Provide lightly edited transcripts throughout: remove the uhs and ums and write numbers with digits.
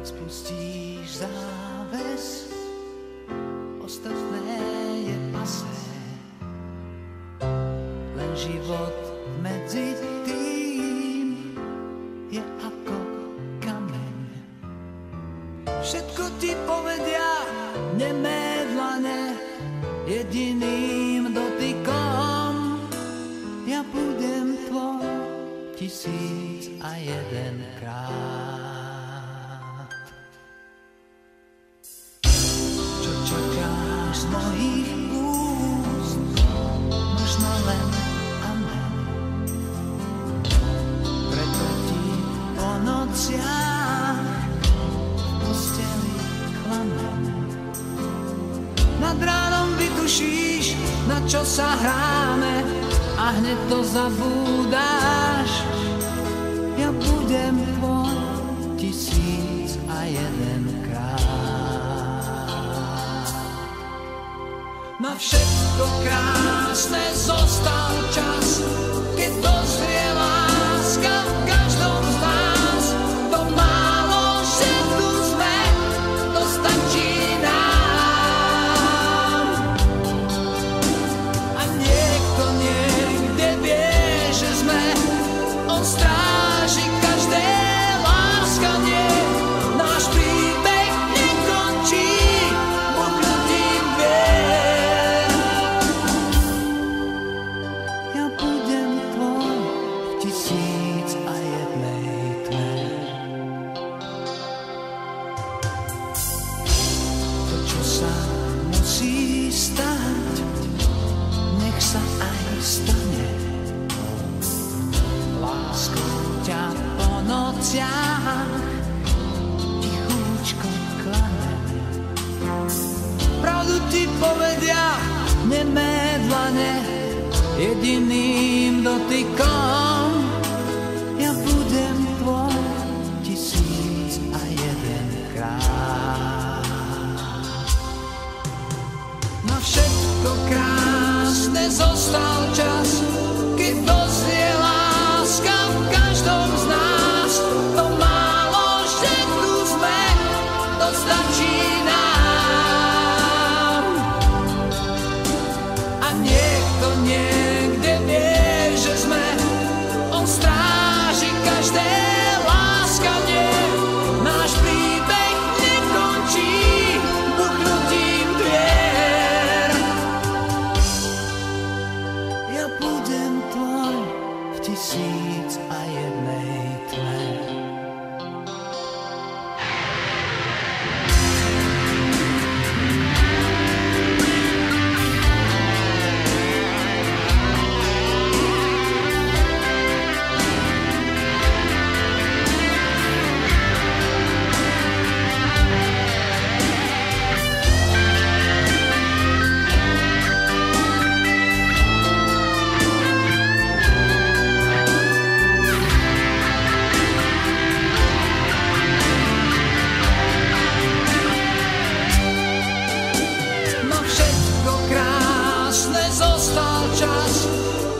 spustíš záves, ostatné je pasé. Len život medzi tým je ako kameň. Všetko ti povedia nemé dlane, jediným dotykom ja budem tvoj 1001 krát. Čo čakáš z mojich úst, možno len amen. Preto ti po nociach v posteli klamem. Nad ránom vytušíš, na čo sa hráme, a hneď to zabúdáš. Ja budem tvoj 1001 krát. Na všetko krásne zostal čas, keď dozrie láska v každom z nás. To málo, že tu sme, to stačí nám. A niekto niekde vie, že sme, on stráži každé láskanie. Náš príbeh nekončí buknutím dvier. Ja budem tvoj v 1001 tme. To, čo sa musí stať, nech sa aj stane. Láskou ťa po nociach tichúčko klanem. Pravdu ti povedia nemé dlane, jediným dotykom ja budem tvoj 1001 krát. Na všetko krásne zostal čas, keď dozrie láska v každom z nás. To málo, že tu sme, to stačí nám. A niekto niekde vie, že sme, on stráži každé láskanie. Náš príbeh nekončí buknutím dvier. Ja budem tvoj v 1001 tme. Na všetko krásne zostal čas,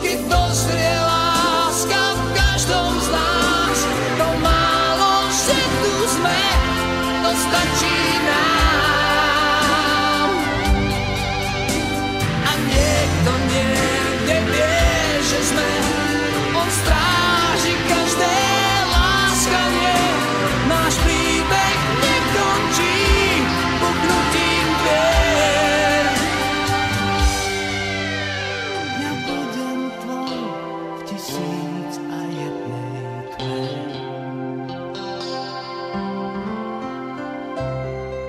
keď dozrie láska v každom z nás. To málo, že tu sme, to stačí nám. A niekto niekde vie, že sme, on stráži každé láskanie. Náš príbeh nekončí buknutím dvier. Ja budem tvoj v 1001 tme.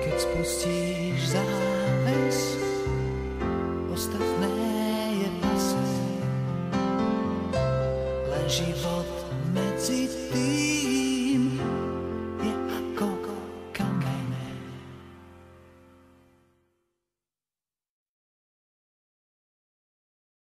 Keď spustíš